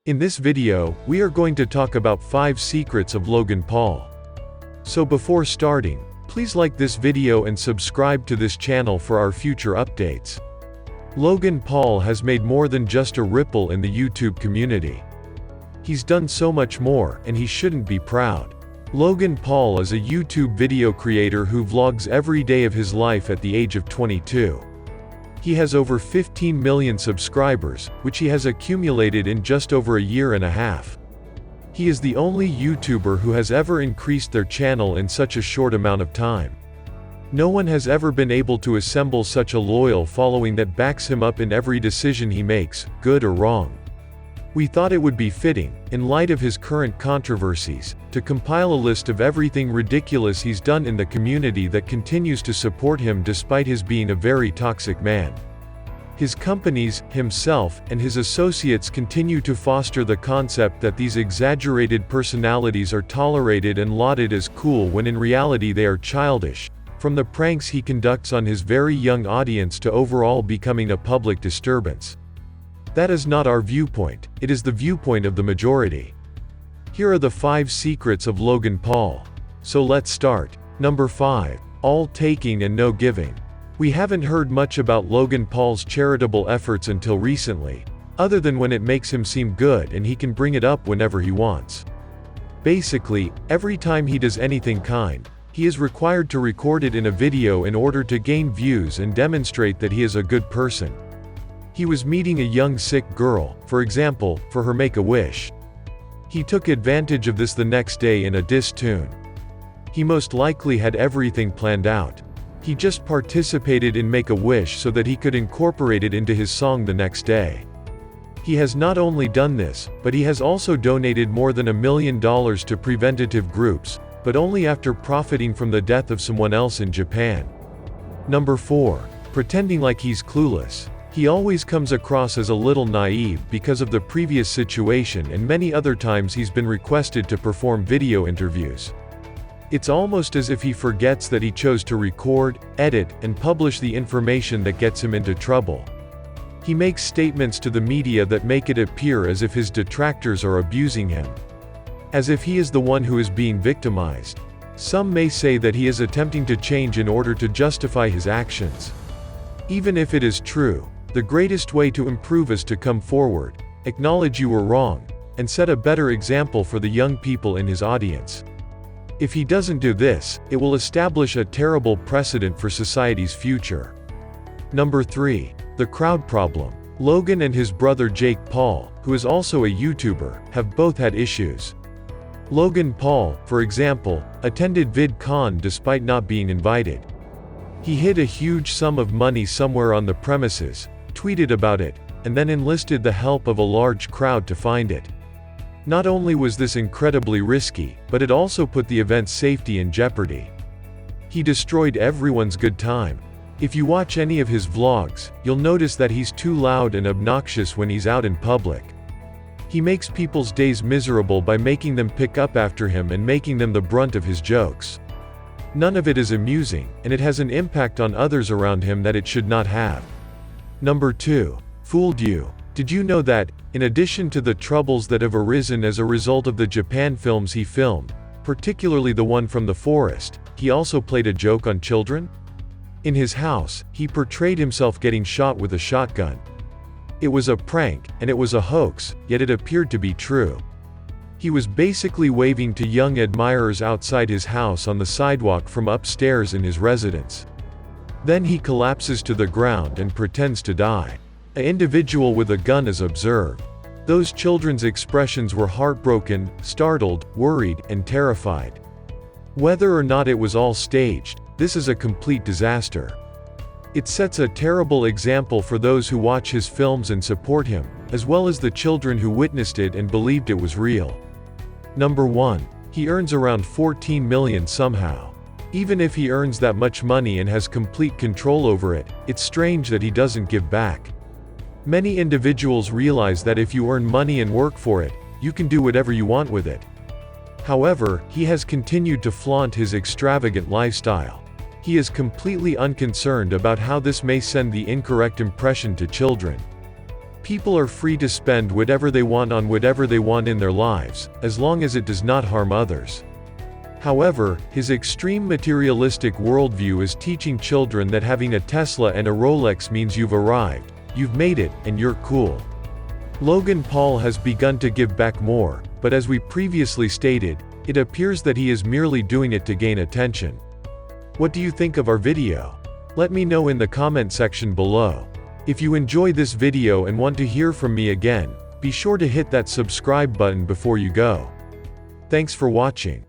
In this video, we are going to talk about 5 secrets of Logan Paul. So before starting, please like this video and subscribe to this channel for our future updates. Logan Paul has made more than just a ripple in the YouTube community. He's done so much more, and he shouldn't be proud. Logan Paul is a YouTube video creator who vlogs every day of his life at the age of 22. He has over 15 million subscribers, which he has accumulated in just over a year and a half. He is the only YouTuber who has ever increased their channel in such a short amount of time. No one has ever been able to assemble such a loyal following that backs him up in every decision he makes, good or wrong. We thought it would be fitting, in light of his current controversies, to compile a list of everything ridiculous he's done in the community that continues to support him despite his being a very toxic man. His companies, himself, and his associates continue to foster the concept that these exaggerated personalities are tolerated and lauded as cool when in reality they are childish, from the pranks he conducts on his very young audience to overall becoming a public disturbance. That is not our viewpoint, it is the viewpoint of the majority. Here are the 5 secrets of Logan Paul. So let's start. Number 5. All taking and no giving. We haven't heard much about Logan Paul's charitable efforts until recently, other than when it makes him seem good and he can bring it up whenever he wants. Basically, every time he does anything kind, he is required to record it in a video in order to gain views and demonstrate that he is a good person. He was meeting a young sick girl, for example, for her Make-A-Wish. He took advantage of this the next day in a diss tune. He most likely had everything planned out. He just participated in Make-A-Wish so that he could incorporate it into his song the next day. He has not only done this, but he has also donated more than $1 million to preventative groups, but only after profiting from the death of someone else in Japan. Number 4. Pretending like he's clueless. He always comes across as a little naive because of the previous situation, and many other times he's been requested to perform video interviews. It's almost as if he forgets that he chose to record, edit, and publish the information that gets him into trouble. He makes statements to the media that make it appear as if his detractors are abusing him. As if he is the one who is being victimized. Some may say that he is attempting to change in order to justify his actions. Even if it is true, the greatest way to improve is to come forward, acknowledge you were wrong, and set a better example for the young people in his audience. If he doesn't do this, it will establish a terrible precedent for society's future. Number 3. The crowd problem. Logan and his brother Jake Paul, who is also a YouTuber, have both had issues. Logan Paul, for example, attended VidCon despite not being invited. He hid a huge sum of money somewhere on the premises, tweeted about it, and then enlisted the help of a large crowd to find it. Not only was this incredibly risky, but it also put the event's safety in jeopardy. He destroyed everyone's good time. If you watch any of his vlogs, you'll notice that he's too loud and obnoxious when he's out in public. He makes people's days miserable by making them pick up after him and making them the brunt of his jokes. None of it is amusing, and it has an impact on others around him that it should not have. Number 2. Fooled you. Did you know that, in addition to the troubles that have arisen as a result of the Japan films he filmed, particularly the one from the forest, he also played a joke on children? In his house, he portrayed himself getting shot with a shotgun. It was a prank, and it was a hoax, yet it appeared to be true. He was basically waving to young admirers outside his house on the sidewalk from upstairs in his residence. Then he collapses to the ground and pretends to die. An individual with a gun is observed. Those children's expressions were heartbroken, startled, worried, and terrified. Whether or not it was all staged, this is a complete disaster. It sets a terrible example for those who watch his films and support him, as well as the children who witnessed it and believed it was real. Number 1. He earns around 14 million somehow. Even if he earns that much money and has complete control over it, it's strange that he doesn't give back. Many individuals realize that if you earn money and work for it, you can do whatever you want with it. However, he has continued to flaunt his extravagant lifestyle. He is completely unconcerned about how this may send the incorrect impression to children. People are free to spend whatever they want on whatever they want in their lives, as long as it does not harm others. However, his extreme materialistic worldview is teaching children that having a Tesla and a Rolex means you've arrived, you've made it, and you're cool. Logan Paul has begun to give back more, but as we previously stated, it appears that he is merely doing it to gain attention. What do you think of our video? Let me know in the comment section below. If you enjoy this video and want to hear from me again, be sure to hit that subscribe button before you go. Thanks for watching.